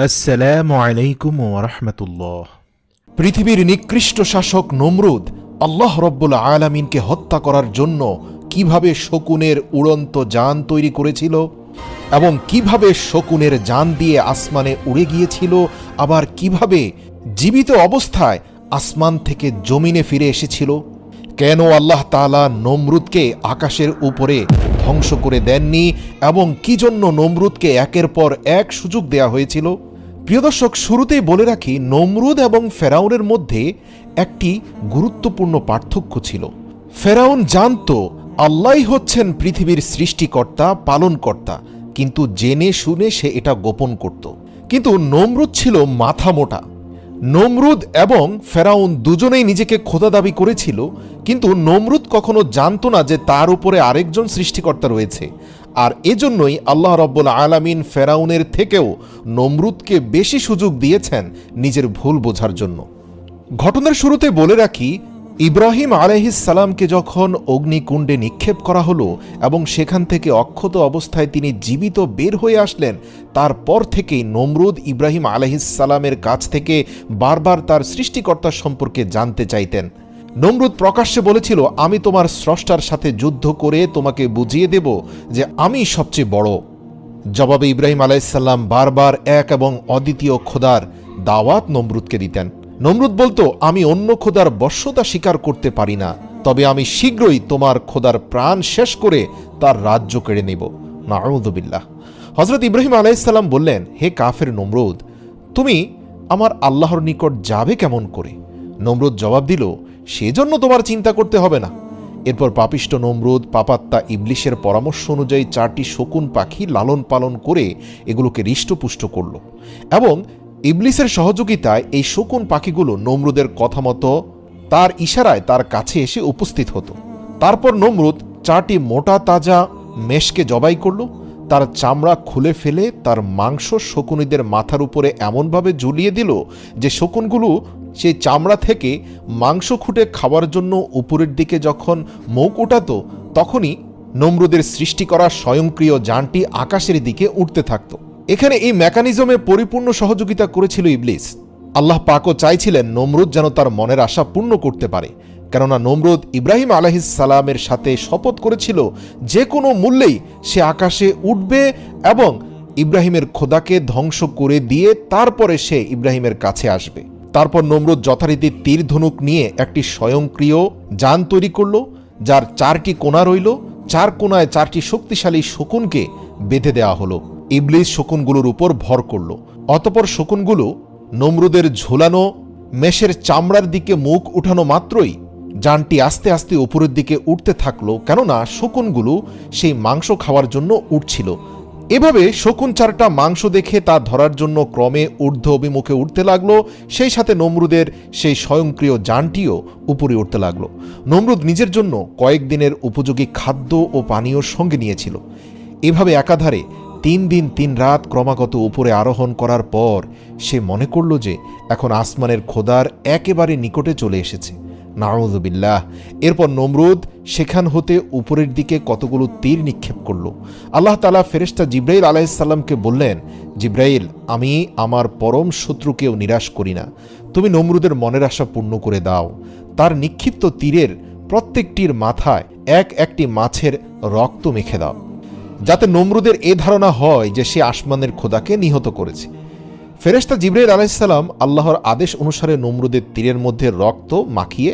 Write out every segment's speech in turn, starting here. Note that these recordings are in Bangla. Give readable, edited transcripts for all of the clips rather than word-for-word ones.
আসসালামু আলাইকুম ওয়া রাহমাতুল্লাহ। পৃথিবীর নিকৃষ্ট শাসক নমরুদ আল্লাহ রব্বুল আলামিনকে হত্যা করার জন্য কিভাবে শকুনের উড়ন্ত যান তৈরি করেছিল এবং কিভাবে শকুনের যান দিয়ে আসমানে উড়ে গিয়েছিল, আবার কিভাবে জীবিত অবস্থায় আসমান থেকে জমিনে ফিরে এসেছিল। কেন আল্লাহ তাআলা নমরুদকে আকাশের উপরে ধ্বংস করে দেননি এবং কি জন্য নমরুদকে একের পর এক সুযোগ দেয়া হয়েছিল। প্রিয় দর্শক, শুরুতেই বলে রাখি, নমরুদ এবং ফেরাউনের মধ্যে একটি গুরুত্বপূর্ণ পার্থক্য ছিল। ফেরাউন জানত আল্লাহই হচ্ছেন পৃথিবীর সৃষ্টিকর্তা, পালনকর্তা, কিন্তু জেনে শুনে সে এটা গোপন করত। কিন্তু নমরুদ ছিল মাথা মোটা। নমরুদ এবং ফেরাউন দুজনেই নিজেকে খোদা দাবি করেছিল, কিন্তু নমরুদ কখনো জানত না যে তার উপরে আরেকজন সৃষ্টিকর্তা রয়েছে। আর এজন্যই আল্লাহ রব্বুল আলামিন ফেরাউনের থেকেও নমরুদকে বেশি সুযোগ দিয়েছেন নিজের ভুল বোঝার জন্য। ঘটনার শুরুতে বলে রাখি, ইব্রাহিম আলাইহিস সালামকে যখন অগ্নিকুণ্ডে নিক্ষেপ করা হলো এবং সেখান থেকে অক্ষত অবস্থায় তিনি জীবিত বের হয়ে আসলেন, তারপর থেকেই নমরুদ ইব্রাহিম আলাইহিস সালামের কাছ থেকে বারবার তার সৃষ্টিকর্তা সম্পর্কে জানতে চাইতেন। নমরুদ প্রকাশ্যে বলেছিল, আমি তোমার স্রষ্টার সাথে যুদ্ধ করে তোমাকে বুঝিয়ে দেব যে আমি সবচেয়ে বড়। জবাবে ইব্রাহিম আলাইহিস সালাম বারবার এক এবং অদ্বিতীয় খোদার দাওয়াত নমরুদকে দিতেন। নমরুদ বলতো, আমি অন্য খোদার বশ্যতা স্বীকার করতে পারি না, তবে আমি শীঘ্রই তোমার খোদার প্রাণ শেষ করে তার রাজ্য কেড়ে নেব। নাউযুবিল্লাহ। হযরত ইব্রাহিম আলাইহিস সালাম বললেন, হে কাফের নমরুদ, তুমি আমার আল্লাহর নিকট যাবে কেমন করে? নমরুদ জবাব দিল, সেজন্য তোমার চিন্তা করতে হবে না। এরপর পাপিষ্ট নমরুদ পাপাত্তা ইবলিশের পরামর্শ অনুযায়ী 4টি শকুন পাখি লালন পালন করে এগুলোকে হৃষ্টপুষ্ট করল এবং ইবলিসের সহযোগিতায় এই শকুন পাখিগুলো নমরুদের কথা মতো তার ইশারায় তার কাছে এসে উপস্থিত হতো। তারপর নমরুদ 4টি মোটা তাজা মেষকে জবাই করল, তার চামড়া খুলে ফেলে তার মাংস শকুনিদের মাথার উপরে এমনভাবে ঝুলিয়ে দিল যে শকুনগুলো সেই চামড়া থেকে মাংস খুঁটে খাওয়ার জন্য উপরের দিকে যখন মুখ উঠাতো, তখনই নমরুদের সৃষ্টি করা স্বয়ংক্রিয় যানটি আকাশের দিকে উঠতে থাকত। এখানে এই মেকানিজমে পরিপূর্ণ সহযোগিতা করেছিল ইবলিস। আল্লাহ পাকও চাইছিলেন নমরুদ যেন তার মনের আশা পূর্ণ করতে পারে, কেননা নমরুদ ইব্রাহিম আলাইহিস সালামের সাথে শপথ করেছিল যে কোনো মূল্যেই সে আকাশে উঠবে এবং ইব্রাহিমের খোদাকে ধ্বংস করে দিয়ে তারপরে সে ইব্রাহিমের কাছে আসবে। তারপর নমরুদ যথারীতি তীর ধনুক নিয়ে একটি স্বয়ংক্রিয় যান তৈরি করল, যার 4টি কোণা রইল। 4 কোণায় 4টি শক্তিশালী শকুনকে বেঁধে দেওয়া হলো। ইবলিস শকুনগুলোর উপর ভর করল। অতপর শকুনগুলো নমরুদের ঝোলানো মেষের চামড়ার দিকে মুখ উঠানো মাত্রই যানটি আস্তে আস্তে উপরের দিকে উঠতে থাকলো, কেননা শকুনগুলো সেই মাংস খাওয়ার জন্য উঠছিল। এভাবে শকুন 4টা মাংস দেখে তা ধরার জন্য ক্রমে ঊর্ধ্ব অভিমুখে উঠতে লাগলো। সেই সাথে নমরুদের সেই স্বয়ংক্রিয় যানটিও উপরে উঠতে লাগলো। নমরুদ নিজের জন্য কয়েকদিনের উপযোগী খাদ্য ও পানীয় সঙ্গে নিয়েছিল। এভাবে একাধারে 3 দিন 3 রাত ক্রমাগত উপরে আরোহণ করার পর সে মনে করল যে এখন আসমানের খোদার একেবারে নিকটে চলে এসেছে। নাউযুবিল্লাহ। এরপর নমরুদ সেখান হতে উপরের দিকে কতগুলো তীর নিক্ষেপ করল। আল্লাহ তাআলা ফেরেশতা জিবরাইল আলাইহিস সালামকে বললেন, জিবরাইল, আমি আমার পরম শত্রুকেও নিরাশ করি না, তুমি নমরুদের মনের আশা পূর্ণ করে দাও। তার নিক্ষিপ্ত তীরের প্রত্যেকটির মাথায় একটি মাছের রক্ত মেখে দাও, যাতে নমরুদের এ ধারণা হয় যে সে আসমানের খোদাকে নিহত করেছে। ফেরেশতা জিবরাইল আলাইহিস সালাম আল্লাহর আদেশ অনুসারে নমরুদের তীরের মধ্যে রক্ত মাখিয়ে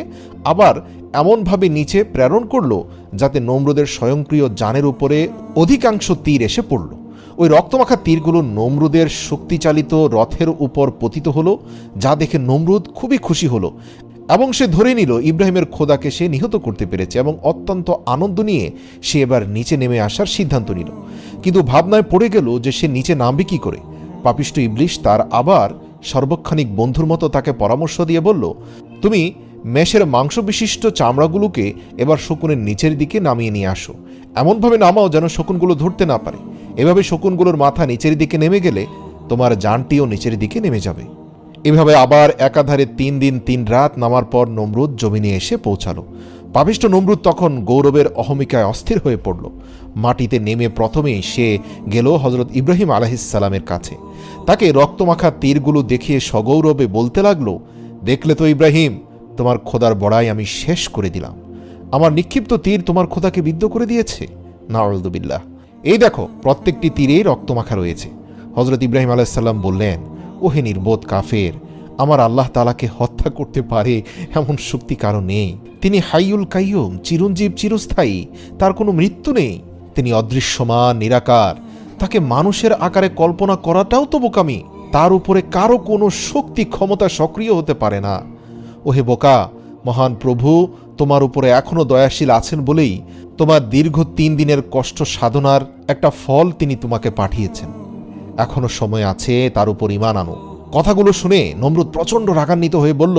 আবার এমনভাবে নিচে প্রেরণ করল যাতে নমরুদের স্বয়ংক্রিয় যানের উপরে অধিকাংশ তীর এসে পড়ল। ওই রক্তমাখা তীরগুলো নমরুদের শক্তিচালিত রথের উপর পতিত হলো, যা দেখে নমরুদ খুবই খুশি হলো এবং সে ধরে নিল ইব্রাহিমের খোদাকে সে নিহত করতে পেরেছে এবং অত্যন্ত আনন্দ নিয়ে সে এবার নিচে নেমে আসার সিদ্ধান্ত নিল। কিন্তু ভাবনায় পড়ে গেল যে সে নিচে নামবে কি করে। পাপিষ্ট ইবলিশ তার আবার সর্বক্ষণিক বন্ধুর মতো তাকে পরামর্শ দিয়ে বলল, তুমি মেষের মাংস বিশিষ্ট চামড়াগুলোকে এবার শকুনের নিচের দিকে নামিয়ে নিয়ে আসো, এমনভাবে নামাও যেন শকুনগুলো ধরতে না পারে। এভাবে শকুনগুলোর মাথা নিচের দিকে নেমে গেলে তোমার যানটিও নিচের দিকে নেমে যাবে। এভাবে আবার একাধারে 3 দিন 3 রাত নামার পর নমরুদ জমিনে এসে পৌঁছালো। পাপিষ্ঠ নমরুদ তখন গৌরবের অহমিকায় অস্থির হয়ে পড়ল। মাটিতে নেমে প্রথমেই সে গেল হজরত ইব্রাহিম আলাইহিসসালামের কাছে। তাকে রক্তমাখা তীরগুলো দেখিয়ে সগৌরবে বলতে লাগলো, দেখলে তো ইব্রাহিম, তোমার খোদার বড়াই আমি শেষ করে দিলাম। আমার নিক্ষিপ্ত তীর তোমার খোদাকে বিদ্ধ করে দিয়েছে। নাউযুবিল্লাহ। এই দেখো, প্রত্যেকটি তীরেই রক্তমাখা রয়েছে। হজরত ইব্রাহিম আলাইহিসসালাম বললেন, ওহে নির্বোধ কাফের, আমার আল্লাহ তাআলাকে হত্যা করতে পারে এমন শক্তি কারো নেই। তিনি হাইয়ুল কাইয়ুম, চিরঞ্জীব, চিরস্থায়ী, তার কোনো মৃত্যু নেই। তিনি অদৃশ্যমান, নিরাকার, তাকে মানুষের আকারে কল্পনা করাটাও তো বোকামি। তার উপরে কারো কোনো শক্তি ক্ষমতা সক্রিয় হতে পারে না। ওহে বোকা, মহান প্রভু তোমার উপরে এখনো দয়াশীল আছেন বলেই তোমার দীর্ঘ 3 দিনের কষ্ট সাধনার একটা ফল তিনি তোমাকে পাঠিয়েছেন। এখনো সময় আছে, তার উপর ঈমান আনো। কথাগুলো শুনে নমরুদ প্রচণ্ড রাগান্বিত হয়ে বলল,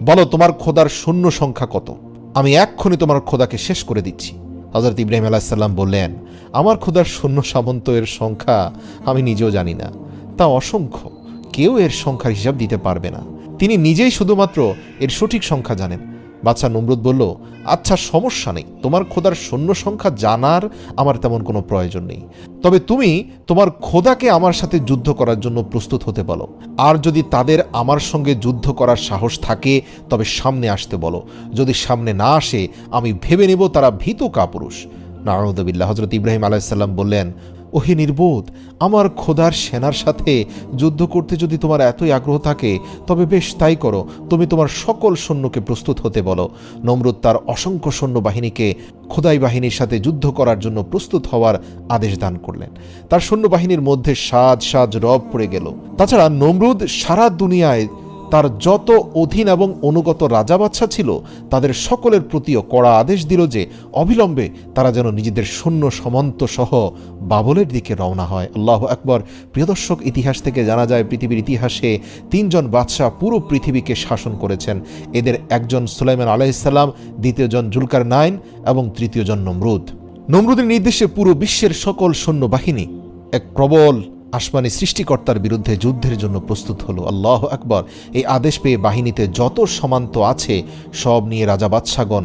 বলো তোমার খোদার শূন্য সংখ্যা কত? আমি এক্ষুনি তোমার খোদাকে শেষ করে দিচ্ছি। হযরত ইব্রাহিম আলাইহিস সালাম বললেন, আমার খোদার শূন্য সামন্ত এর সংখ্যা আমি নিজেও জানি না, তা অসংখ্য, কেউ এর সংখ্যার হিসাব দিতে পারবে না। তিনি নিজেই শুধুমাত্র এর সঠিক সংখ্যা জানেন। বাদশাহ নমরুদ বলল, আচ্ছা সমস্যা নেই, তোমার খোদার শূন্য সংখ্যা জানার আমার তেমন কোনো প্রয়োজন নেই। তবে তুমি তোমার খোদাকে আমার সাথে যুদ্ধ করার জন্য প্রস্তুত হতে বলো। আর যদি তাদের আমার সঙ্গে যুদ্ধ করার সাহস থাকে তবে সামনে আসতে বলো। যদি সামনে না আসে আমি ভেবে নেব তারা ভীত কাপুরুষ। নাউযুবিল্লাহ। হযরত ইব্রাহিম আলাইহিস সালাম বললেন, ওহে নির্বোধ, আমার খোদার সেনার সাথে যুদ্ধ করতে যদি তোমার এতই আগ্রহ থাকে তবে বেশ তাই করো। তুমি তোমার সকল সৈন্যকে প্রস্তুত হতে বলো। নমরুদ তার অসংখ্য সৈন্য বাহিনীকে খোদাই বাহিনীর সাথে যুদ্ধ করার জন্য প্রস্তুত হওয়ার আদেশ দান করলেন। তার সৈন্যবাহিনীর মধ্যে সাজ সাজ রব পড়ে গেল। তাছাড়া নমরুদ সারা দুনিয়ায় তার যত অধীন এবং অনুগত রাজা বাদশা ছিল তাদের সকলের প্রতিও কড়া আদেশ দিল যে অবিলম্বে তারা যেন নিজেদের সৈন্য সামন্ত সহ বাবলের দিকে রওনা হয়। আল্লাহু আকবার। প্রিয় দর্শক, ইতিহাস থেকে জানা যায় পৃথিবীর ইতিহাসে 3 জন বাদশা পুরো পৃথিবীকে শাসন করেছেন। এদের একজন সুলাইমান আলাইহিস সালাম, দ্বিতীয়জন জুলকারনাইন এবং তৃতীয়জন নমরুদ। নমরুদের নির্দেশে পুরো বিশ্বের সকল সৈন্যবাহিনী এক প্রবল আসমানি সৃষ্টিকর্তার বিরুদ্ধে যুদ্ধের জন্য প্রস্তুত হলো। আল্লাহু আকবার। এই আদেশ পেয়ে বাহিনীতে যত সমান্ত আছে সব নিয়ে রাজা বাদশাগণ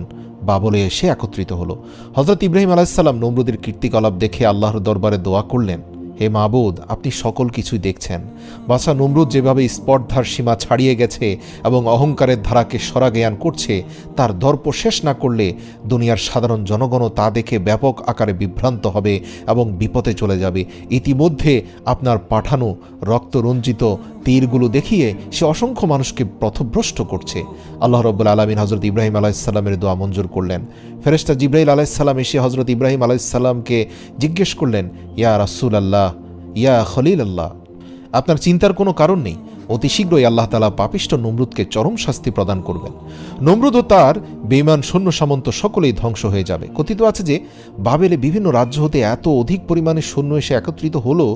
বাবলে এসে একত্রিত হলো। হযরত ইব্রাহিম আলাইহিস সালাম নমরুদের কীর্তিকলাপ দেখে আল্লাহর দরবারে দোয়া করলেন, হে মাবুদ, আপনি সকল কিছুই দেখছেন। বাদশা নমরুদ যেভাবে স্পর্ধার সীমা ছাড়িয়ে গেছে এবং অহংকারের ধারাকে সরাজ্ঞান করছে, তার দর্প শেষ না করলে দুনিয়ার সাধারণ জনগণও তা দেখে ব্যাপক আকারে বিভ্রান্ত হবে এবং বিপদে চলে যাবে। ইতিমধ্যে আপনার পাঠানো রক্তরঞ্জিত তীরগুলো দেখিয়ে সে অসংখ্য মানুষকে পথভ্রষ্ট করছে। আল্লাহ রাব্বুল আলামিন হযরত ইব্রাহিম আলাইহিস সালামের দোয়া মঞ্জুর করলেন। ফেরেশতা জিবরাইল আলাইহিস সালাম এসে হযরত ইব্রাহিম আলাইহিস সালামকে জিজ্ঞেস করলেন, ইয়া রাসূলুল্লাহ, ইয়া খলিলাল্লাহ, আপনার চিন্তার কোনো কারণ নেই, অতি শীঘ্রই আল্লাহ তাআলা পাপিষ্ঠ নমরুদকে চরম শাস্তি প্রদান করবেন। নমরুদ ও তার বেঈমান সৈন্য সামন্ত সকলেই ধ্বংস হয়ে যাবে। কথিত আছে যে বাবেলে বিভিন্ন রাজ্য হতে এত অধিক পরিমাণে সৈন্য এসে একত্রিত হলো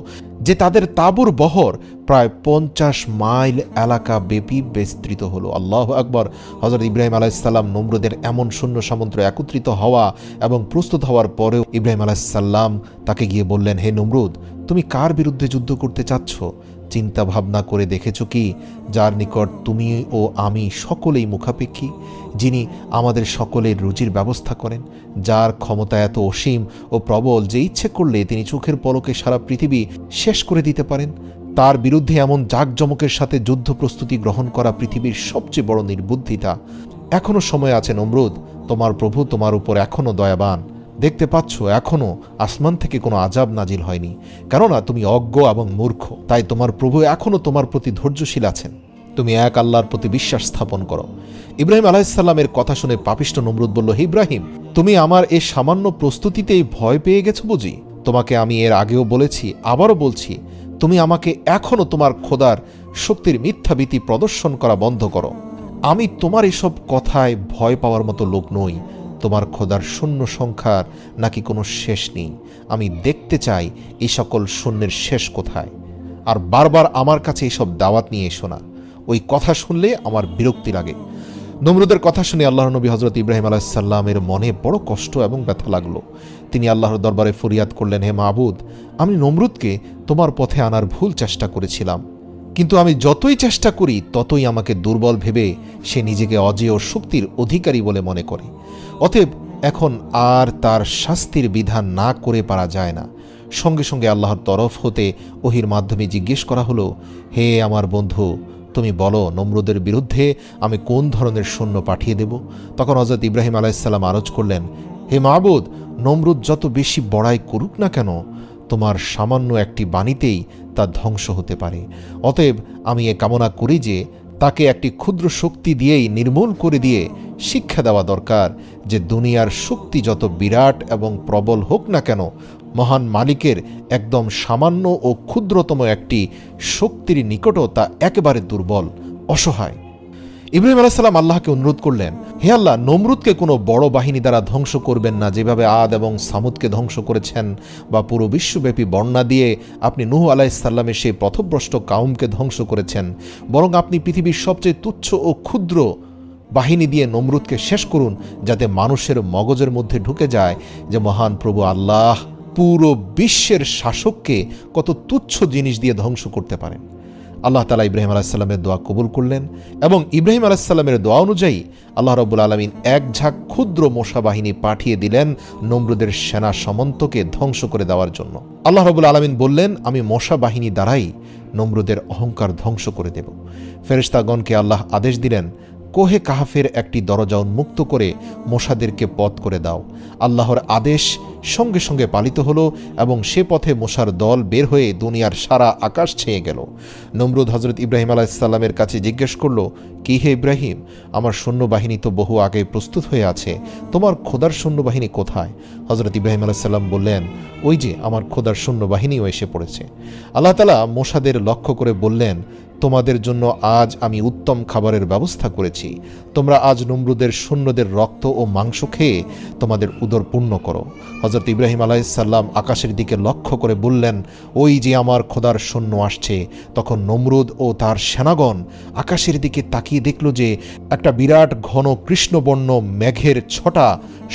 যে তাদের তাঁবুর বহর প্রায় 50 মাইল এলাকা ব্যাপী বিস্তৃত হলো। আল্লাহু আকবার। হযরত ইব্রাহিম আলাইহিস সালাম নমরুদের এমন সৈন্য সামন্ত একত্রিত হওয়া এবং প্রস্তুত হওয়ার পরেও ইব্রাহিম আলাইহিস সালাম তাকে গিয়ে বললেন, হে নমরুদ, তুমি কার বিরুদ্ধে যুদ্ধ করতে চাচ্ছ? চিন্তা ভাবনা করে দেখেছ কি যার নিকট তুমি ও আমি সকলেই মুখাপেক্ষী, যিনি আমাদের সকলের রুজির ব্যবস্থা করেন, যার ক্ষমতা এত অসীম ও প্রবল যে ইচ্ছে করলে তিনি চোখের পলকে সারা পৃথিবী শেষ করে দিতে পারেন। তার বিরুদ্ধে এমন জাঁকজমকের সাথে যুদ্ধ প্রস্তুতি গ্রহণ করা পৃথিবীর সবচেয়ে বড় নির্বুদ্ধিতা। এখনো সময় আছে নমরুদ, তোমার প্রভু তোমার উপর এখনো দয়াবান। দেখতে পাচ্ছ এখনো আসমান থেকে কোনো আযাব নাজিল হয়নি, কেননা তুমি অজ্ঞ এবং মূর্খ। তাই তোমার প্রভু এখনো তোমার প্রতি ধৈর্যশীল আছেন। তুমি এক আল্লাহর প্রতি বিশ্বাস স্থাপন করো। ইব্রাহিম আলাইহিস সালামের কথা শুনে পাপিষ্ঠ নমরুদ বলল, হে ইব্রাহিম, তুমি আমার এই সামান্য প্রস্তুতিতেই ভয় পেয়ে গেছো বুঝি? তোমাকে আমি এর আগেও বলেছি, আবারও বলছি, তুমি আমাকে এখনো তোমার খোদার শক্তির মিথ্যাভীতি প্রদর্শন করা বন্ধ করো। আমি তোমার এসব কথায় ভয় পাওয়ার মতো লোক নই। তোমার খোদার শূন্য সংখ্যার নাকি কোনো শেষ নেই। আমি দেখতে চাই এই সকল শূন্যের শেষ কোথায়। আর বারবার আমার কাছে এইসব দাওয়াত নিয়ে এসো না, ওই কথা শুনলে আমার বিরক্তি লাগে। নমরুদের কথা শুনে আল্লাহর নবী হযরত ইব্রাহিম আলাইহিস সালামের মনে বড় কষ্ট এবং ব্যথা লাগলো। তিনি আল্লাহর দরবারে ফরিয়াদ করলেন, হে মাবুদ, আমি নমরুদকে তোমার পথে আনার ভুল চেষ্টা করেছিলাম। কিন্তু আমি যতই চেষ্টা করি ততই আমাকে দুর্বল ভেবে সে নিজেকে অজেয় শক্তির অধিকারী বলে মনে করে। অতএব এখন আর তার শাস্তির বিধান না করে পারা যায় না। সঙ্গে সঙ্গে আল্লাহর তরফ হতে ওহির মাধ্যমে জিজ্ঞেস করা হলো, হে আমার বন্ধু, তুমি বলো নমরুদের বিরুদ্ধে আমি কোন ধরনের সৈন্য পাঠিয়ে দেব? তখন হযরত ইব্রাহিম আলাইহিসসালাম আরজ করলেন, হে মাবুদ, নমরুদ যত বেশি বড়াই করুক না কেন, তোমার সামান্য একটি বাণীতেই তা ধ্বংস হতে পারে। অতএব আমি এ কামনা করি যে তাকে একটি ক্ষুদ্র শক্তি দিয়েই নির্মূল করে দিয়ে শিক্ষা দেওয়া দরকার যে দুনিয়ার শক্তি যত বিরাট এবং প্রবল হোক না কেন, মহান মালিকের একদম সামান্য ও ক্ষুদ্রতম একটি শক্তির নিকটও তা একেবারে দুর্বল, অসহায়। ইব্রাহিম আলাইহিস সালাম আল্লাহকে অনুরোধ করলেন, হে আল্লাহ, নমরুদকে কোনো বড় বাহিনী দ্বারা ধ্বংস করবেন না, যেভাবে আদ এবং সামুদকে ধ্বংস করেছেন, বা পুরো বিশ্বব্যাপী বন্যা দিয়ে আপনি নূহ আলাইহিস সালামের সেই পথভ্রষ্ট কাউমকে ধ্বংস করেছেন। বরং আপনি পৃথিবীর সবচেয়ে তুচ্ছ ও ক্ষুদ্র বাহিনী দিয়ে নমরুদকে শেষ করুন, যাতে মানুষের মগজের মধ্যে ঢুকে যায় যে মহান প্রভু আল্লাহ পুরো বিশ্বের শাসককে কত তুচ্ছ জিনিস দিয়ে ধ্বংস করতে পারেন। আল্লাহ তাআলা ইব্রাহিম আলাইহিস সালামের দোয়া কবুল করলেন এবং ইব্রাহিম আলাইহিস সালামের দোয়া অনুযায়ী আল্লাহ রাব্বুল আলামিন এক ঝাঁক ক্ষুদ্র মশা বাহিনী পাঠিয়ে দিলেন নমরুদের সেনা সামন্তকে ধ্বংস করে দেওয়ার জন্য। আল্লাহ রাব্বুল আলামিন বললেন, আমি মশা বাহিনী দ্বারাই নমরুদের অহংকার ধ্বংস করে দেব। ফেরেশতাগণকে আল্লাহ আদেশ দিলেন, কোহে কাহাফের একটি দরজা উন্মুক্ত করে মশাদেরকে পথ করে দাও। আল্লাহর আদেশ সঙ্গে সঙ্গে পালিত হলো এবং সে পথে মশার দল বের হয়ে দুনিয়ার সারা আকাশ ছেয়ে গেল। নমরুদ হযরত ইব্রাহিম আলাইহিস সালামের কাছে জিজ্ঞেস করল, কি হে ইব্রাহিম, আমার সৈন্যবাহিনী তো বহু আগে প্রস্তুত হয়ে আছে, তোমার খোদার সৈন্যবাহিনী কোথায়? হযরত ইব্রাহিম আলাইহিস সালাম বললেন, ওই যে আমার খোদার সৈন্যবাহিনীও এসে পড়েছে। আল্লাহ তাআলা মশাদের লক্ষ্য করে বললেন, তোমাদের জন্য আজ আমি উত্তম খাবারের ব্যবস্থা করেছি। তোমরা আজ নমরুদের সৈন্যদের রক্ত ও মাংস খেয়ে তোমাদের উদর পূর্ণ করো। হযরত ইব্রাহিম আলাইহিস সালাম আকাশের দিকে লক্ষ্য করে বললেন, ওই যে আমার খোদার সৈন্য আসছে। তখন নমরুদ ও তার সেনাগণ আকাশের দিকে তাকিয়ে দেখল যে একটা বিরাট ঘন কৃষ্ণবর্ণ মেঘের ছটা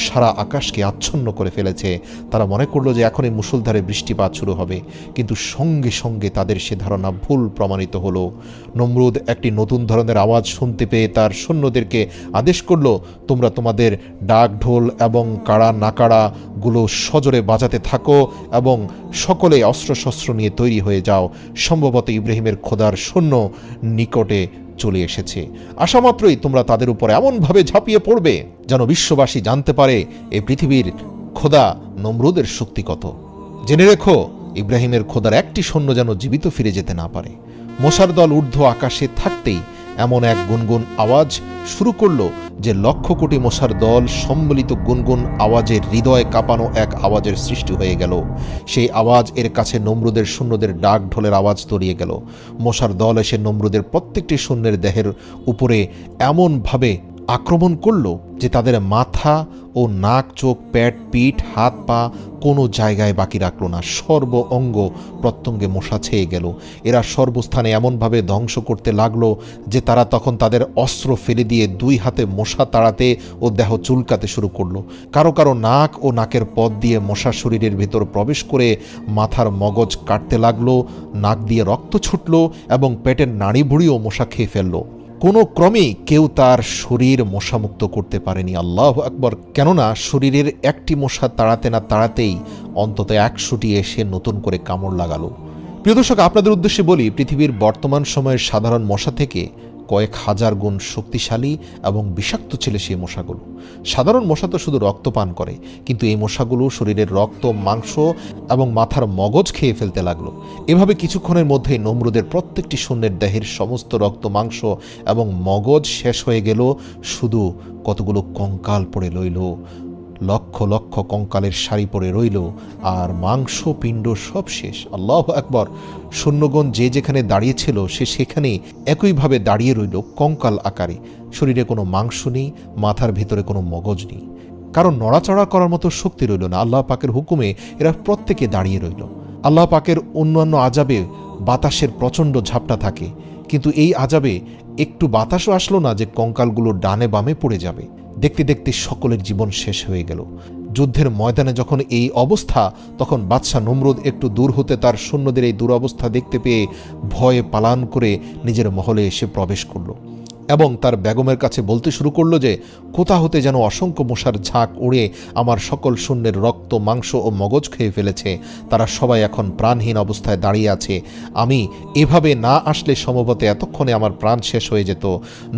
সারা আকাশকে আচ্ছন্ন করে ফেলেছে। তারা মনে করল যে এখনই মুষলধারে বৃষ্টিপাত শুরু হবে, কিন্তু সঙ্গে সঙ্গে তাদের সে ধারণা ভুল প্রমাণিত হলো। নমরুদ একটি নতুন ধরনের আওয়াজ শুনতে পেয়ে তার সৈন্যদেরকে আদেশ করল, তোমরা তোমাদের ডাক ঢোল এবং কাড়া নাকাড়া গুলো সজোরে বাজাতে থাকো এবং সকলে অস্ত্রশস্ত্র নিয়ে তৈরি হয়ে যাও। সম্ভবত ইব্রাহিমের খোদার সৈন্য নিকটে চলে এসেছে। আসামাত্রই তোমরা তাদের উপর এমনভাবে ঝাঁপিয়ে পড়বে যেন বিশ্ববাসী জানতে পারে এই পৃথিবীর খোদা নমরুদের শক্তি কত। জেনে রেখো, ইব্রাহিমের খোদার একটি সৈন্য যেন জীবিত ফিরে যেতে না পারে। মশার দল ঊর্ধ্ব আকাশে থাকতেই এমন এক গুনগুন আওয়াজ শুরু করলো যে লক্ষ কোটি মশার দল সম্মিলিত গুনগুন আওয়াজের হৃদয় কাঁপানো এক আওয়াজের সৃষ্টি হয়ে গেল। সেই আওয়াজ এর কাছে নমরুদের সৈন্যদের ডাক ঢোলের আওয়াজ তলিয়ে গেল। মশার দল এসে নমরুদের প্রত্যেকটি সৈন্যের দেহের উপরে এমনভাবে আক্রমণ করল যে তাদের মাথা ও নাক, চোখ, পেট, পিঠ, হাত, পা কোনো জায়গায় বাকি রাখল না। সর্ব অঙ্গ প্রত্যঙ্গে মশা ছেয়ে গেল। এরা সর্বস্থানে এমনভাবে ধ্বংস করতে লাগলো যে তারা তখন তাদের অস্ত্র ফেলে দিয়ে দুই হাতে মশা তাড়াতে ও দেহ চুলকাতে শুরু করলো। কারো কারো নাক ও নাকের পথ দিয়ে মশা শরীরের ভেতর প্রবেশ করে মাথার মগজ কাটতে লাগলো, নাক দিয়ে রক্ত ছুটল এবং পেটের নাড়ি ভুড়িও মশা খেয়ে ফেললো। কোনো ক্রমেই কেউ তার শরীর মশামুক্ত করতে পারেনি। আল্লাহু আকবার! কেননা শরীরের একটি মশা তাড়াতে না তাড়াতেই অন্তত 100টি এসে নতুন করে কামড় লাগালো। প্রিয় দর্শক, আপনাদের উদ্দেশ্যে বলি, পৃথিবীর বর্তমান সময়ের সাধারণ মশা থেকে কয়েক হাজার গুণ শক্তিশালী এবং বিষাক্ত ছিল সেই মশাগুলো। সাধারণ মশা তো শুধু রক্ত পান করে, কিন্তু এই মশাগুলো শরীরের রক্ত, মাংস এবং মাথার মগজ খেয়ে ফেলতে লাগলো। এভাবে কিছুক্ষণের মধ্যেই নমরুদের প্রত্যেকটি সৈন্যের দেহের সমস্ত রক্ত, মাংস এবং মগজ শেষ হয়ে গেল। শুধু কতগুলো কঙ্কাল পড়ে রইল, লক্ষ লক্ষ কঙ্কালের সারি পড়ে রইল, আর মাংস পিণ্ড সব শেষ। আল্লাহু আকবার! সৈন্যগণ যে যেখানে দাঁড়িয়েছিল সে সেখানে একইভাবে দাঁড়িয়ে রইল কঙ্কাল আকারে। শরীরে কোনো মাংস নেই, মাথার ভেতরে কোনো মগজ নেই, কারণ নড়াচড়া করার মতো শক্তি রইল না। আল্লাহ পাকের হুকুমে এরা প্রত্যেকে দাঁড়িয়ে রইল। আল্লাহ পাকের অন্যান্য আযাবে বাতাসের প্রচণ্ড ঝাপটা থাকে, কিন্তু এই আযাবে একটু বাতাসও আসলো না যে কঙ্কালগুলো ডানে বামে পড়ে যাবে। দেখতে দেখতে সকলের জীবন শেষ হয়ে গেল। যুদ্ধের ময়দানে যখন এই অবস্থা, তখন বাদশাহ নমরুদ একটু দূর হতে তার সৈন্যদের এই দুরবস্থা দেখতে পেয়ে ভয়ে পালান করে নিজের মহলে এসে প্রবেশ করল এবং তার বেগমের কাছে বলতে শুরু করলো যে কোথা হতে যেন অসংখ্য মশার ঝাঁক উড়ে আমার সকল সৈন্যের রক্ত, মাংস ও মগজ খেয়ে ফেলেছে। তারা সবাই এখন প্রাণহীন অবস্থায় দাঁড়িয়ে আছে। আমি এভাবে না আসলে সম্ভবত এতক্ষণে আমার প্রাণ শেষ হয়ে যেত।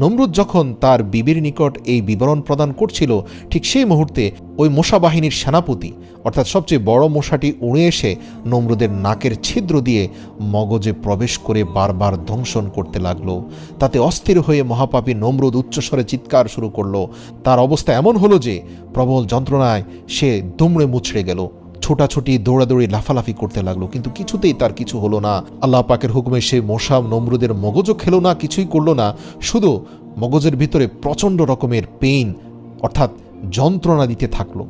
নমরুদ যখন তার বিবির নিকট এই বিবরণ প্রদান করছিল, ঠিক সেই মুহূর্তে ওই মশা বাহিনীর সেনাপতি অর্থাৎ সবচেয়ে বড় মশাটি উড়ে এসে নমরুদের নাকের ছিদ্র দিয়ে মগজে প্রবেশ করে বারবার দংশন করতে লাগলো। তাতে অস্থির হয়ে মহাপাপী নমরুদ উচ্চস্বরে চিৎকার শুরু করলো। তার অবস্থা এমন হলো যে প্রবল যন্ত্রণায় সে দুমড়ে মুচড়ে গেল, ছোটাছুটি দৌড়াদৌড়ি লাফালাফি করতে লাগলো, কিন্তু কিছুতেই তার কিছু হলো না। আল্লাহ পাকের হুকুমে সে মশা নমরুদের মগজও খেলো না, কিছুই করলো না, শুধু মগজের ভিতরে প্রচণ্ড রকমের পেইন অর্থাৎ যন্ত্রণা দিতে থাকলো।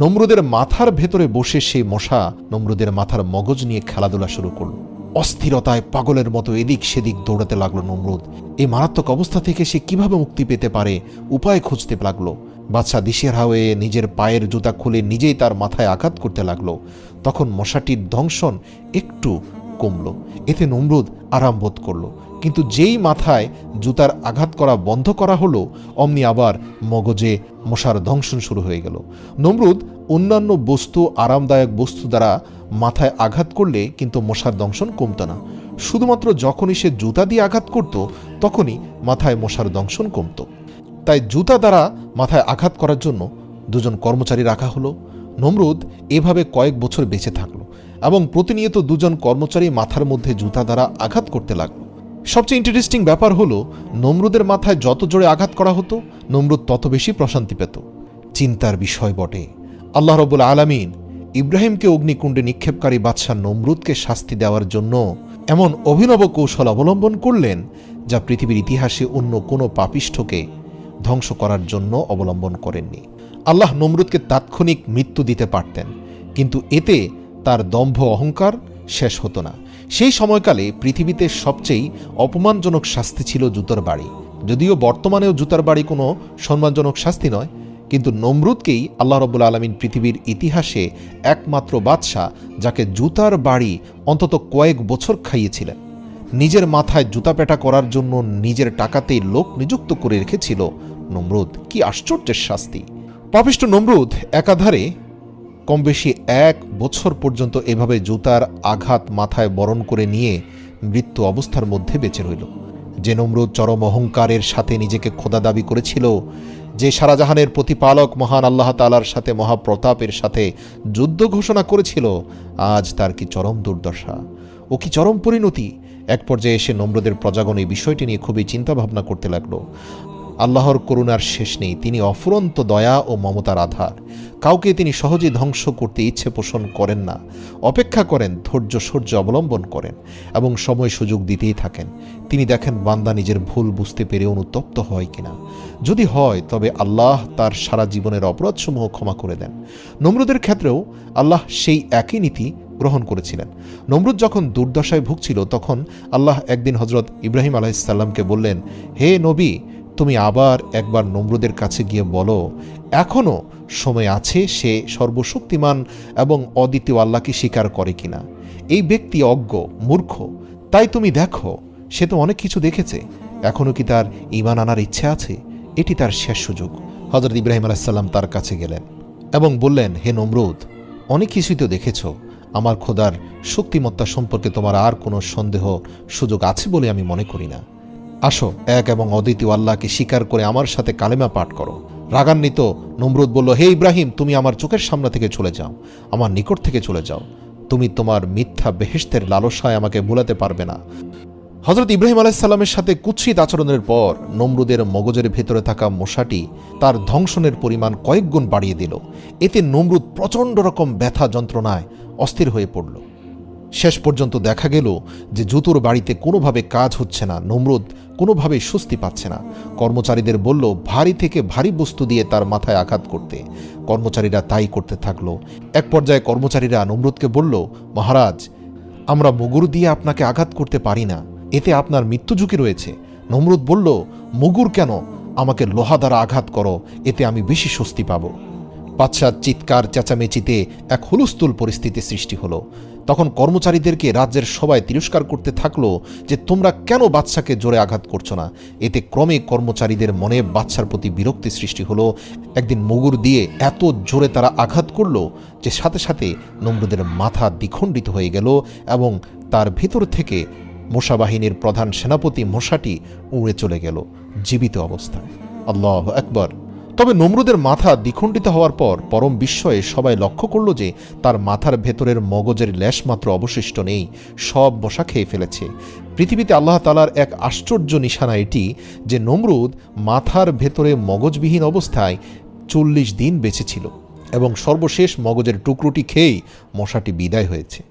নমরুদের মাথার ভেতরে বসে সেই মশা নমরুদের মাথার মগজ নিয়ে খেলাধুলা শুরু করলো। অস্থিরতায় পাগলের মতো এদিক সেদিক দৌড়াতে লাগলো নমরুদ। এই মারাত্মক অবস্থা থেকে সে কিভাবে মুক্তি পেতে পারে উপায় খুঁজতে লাগলো। বাদশা দিশেহারা হয়ে নিজের পায়ের জুতা খুলে নিজেই তার মাথায় আঘাত করতে লাগলো। তখন মশাটির দংশন একটু কমলো, এতে নমরুদ আরাম বোধ করলো। কিন্তু যেই মাথায় জুতার আঘাত করা বন্ধ করা হলো, অমনি আবার মগজে মশার দংশন শুরু হয়ে গেল। নমরুদ অন্যান্য বস্তু, আরামদায়ক বস্তু দ্বারা মাথায় আঘাত করলে কিন্তু মশার দংশন কমতো না। শুধুমাত্র যখনই সে জুতা দিয়ে আঘাত করত তখনই মাথায় মশার দংশন কমতো। তাই জুতা দ্বারা মাথায় আঘাত করার জন্য দুজন কর্মচারী রাখা হলো। নমরুদ এভাবে কয়েক বছর বেঁচে থাকলো এবং প্রতিনিয়ত দুজন কর্মচারী মাথার মধ্যে জুতা দ্বারা আঘাত করতে লাগলো। সবচেয়ে ইন্টারেস্টিং ব্যাপার হলো, নমরুদের মাথায় যত জোরে আঘাত করা হতো নমরুদ তত বেশি প্রশান্তি পেত। চিন্তার বিষয় বটে, আল্লাহ রাব্বুল আলামিন ইব্রাহিমকে অগ্নিকুণ্ডে নিক্ষেপকারী বাদশাহ নমরুদকে শাস্তি দেওয়ার জন্য এমন অভিনব কৌশল অবলম্বন করলেন যা পৃথিবীর ইতিহাসে অন্য কোনো পাপিষ্ঠকে ধ্বংস করার জন্য অবলম্বন করেননি। আল্লাহ নমরুদকে তাৎক্ষণিক মৃত্যু দিতে পারতেন, কিন্তু এতে তার দম্ভ অহংকার শেষ হতো না। সেই সময়কালে পৃথিবীতে সবচেয়ে অপমানজনক শাস্তি ছিল জুতার বাড়ি। যদিও বর্তমানেও জুতার বাড়ি কোনো সম্মানজনক শাস্তি নয়, কিন্তু নমরুদকেই আল্লাহ রাব্বুল আলামিন পৃথিবীর ইতিহাসে একমাত্র বাদশাহ যাকে জুতার বাড়ি অন্তত কয়েক বছর খাইয়েছিলেন। নিজের মাথায় জুতা পেটা করার জন্য নিজের টাকাতেই লোক নিযুক্ত করে রেখেছিল নমরুদ। কি আশ্চর্যের শাস্তি! পাপিষ্ঠ নমরুদ একাধারে কম বেশি 1 বছর পর্যন্ত এভাবে জুতার আঘাত মাথায় বরণ করে নিয়ে মৃত্যু অবস্থার মধ্যে বেঁচে রইল। যে নমরুদ চরম অহংকারের সাথে নিজেকে খোদা দাবি করেছিল, যে সারাজাহানের প্রতিপালক মহান আল্লাহ তাআলার সাথে মহাপ্রতাপের সাথে যুদ্ধ ঘোষণা করেছিল, আজ তার কি চরম দুর্দশা, ও কি চরম পরিণতি! এক পর্যায়ে এসে নমরুদের প্রজাগণ এই বিষয়টি নিয়ে খুবই চিন্তা ভাবনা করতে লাগলো। আল্লাহর করুণার শেষ নেই, তিনি অফুরন্ত দয়া ও মমতার আধার। কাউকে তিনি সহজে ধ্বংস করতে ইচ্ছে পোষণ করেন না, অপেক্ষা করেন, ধৈর্য সহ্য অবলম্বন করেন এবং সময় সুযোগ দিতেই থাকেন। তিনি দেখেন বান্দা নিজের ভুল বুঝতে পেরে অনুতপ্ত হয় কিনা। যদি হয় তবে আল্লাহ তার সারা জীবনের অপরাধসমূহ ক্ষমা করে দেন। নমরুদের ক্ষেত্রেও আল্লাহ সেই একই নীতি গ্রহণ করেছিলেন। নমরুদ যখন দুর্দশায় ভুগছিল তখন আল্লাহ একদিন হযরত ইব্রাহিম আলাইহিস সালামকে বললেন, হে নবী, তুমি আবার একবার নমরুদের কাছে গিয়ে বলো এখনও সময় আছে, সে সর্বশক্তিমান এবং অদ্বিতীয় আল্লাহকে স্বীকার করে কিনা। এই ব্যক্তি অজ্ঞ, মূর্খ, তাই তুমি দেখো, সে তো অনেক কিছু দেখেছে, এখনও কি তার ঈমান আনার ইচ্ছে আছে? এটি তার শেষ সুযোগ। হযরত ইব্রাহিম আলাইহিস সালাম তার কাছে গেলেন এবং বললেন, হে নমরুদ, অনেক কিছুই তো দেখেছ, আমার খোদার শক্তিমত্তা সম্পর্কে তোমার আর কোনো সন্দেহ সুযোগ আছে বলে আমি মনে করি না। আসো, এক এবং অদ্বিতীয় আল্লাহকে স্বীকার করে আমার সাথে কালেমা পাঠ করো। রাগান্বিত নমরুদ বলল, হে ইব্রাহিম, তুমি আমার চোখের সামনে থেকে চলে যাও, আমার নিকট থেকে চলে যাও, তুমি তোমার মিথ্যা বেহেশতের লালসায় আমাকে ভুলাতে পারবে না। হযরত ইব্রাহিম আলাইহিস সালামের সাথে কুৎসিত আচরণের পর নমরুদের মগজের ভেতরে থাকা মশাটি তার ধ্বংসনের পরিমাণ কয়েক গুণ বাড়িয়ে দিল। এতে নমরুদ প্রচণ্ড রকম ব্যথা যন্ত্রণায় অস্থির হয়ে পড়ল। শেষ পর্যন্ত দেখা গেল যে জুতোর বাড়িতে কোনোভাবে কাজ হচ্ছে না। নমরুদ কোনোভাবেই স্বস্তি পাচ্ছে না। কর্মচারীদের বলল ভারী থেকে ভারী বস্তু দিয়ে তার মাথায় আঘাত করতে। কর্মচারীরা তাই করতে থাকলো। এক পর্যায়ে কর্মচারীরা নমরুদকে বলল, মহারাজ, আমরা মুগুর দিয়ে আপনাকে আঘাত করতে পারি না, এতে আপনার মৃত্যু ঝুঁকি রয়েছে। নমরুদ বলল, মুগুর কেন, আমাকে লোহা দ্বারা আঘাত করো, এতে আমি বেশি স্বস্তি পাব। বাদশার চিৎকার চেঁচামেচিতে এক হুলস্থুল পরিস্থিতি সৃষ্টি হলো। তখন কর্মচারীদেরকে রাজ্যের সবাই তিরস্কার করতে থাকলো যে তোমরা কেন বাদশাকে জোরে আঘাত করছো না। এতে ক্রমে কর্মচারীদের মনে বাদশার প্রতি বিরক্তি সৃষ্টি হলো। একদিন মুগুর দিয়ে এত জোরে তারা আঘাত করলো যে সাথে সাথে নমরুদের মাথা দ্বিখণ্ডিত হয়ে গেল এবং তার ভিতর থেকে মশা বাহিনীর প্রধান সেনাপতি মশাটি উড়ে চলে গেল জীবিত অবস্থায়। আল্লাহু আকবার। তবে নমরুদের মাথা দ্বিখণ্ডিত হওয়ার পর পরম বিস্ময়ে সবাই লক্ষ্য করল যে তার মাথার ভেতরের মগজের লেশমাত্র অবশিষ্ট নেই, সব মশা খেয়ে ফেলেছে। পৃথিবীতে আল্লাহ তাআলার এক আশ্চর্য নিশানা এটি যে নমরুদ মাথার ভেতরে মগজবিহীন অবস্থায় 40 দিন বেঁচে ছিল এবং সর্বশেষ মগজের টুকরোটি খেয়েই মশাটি বিদায় হয়েছে।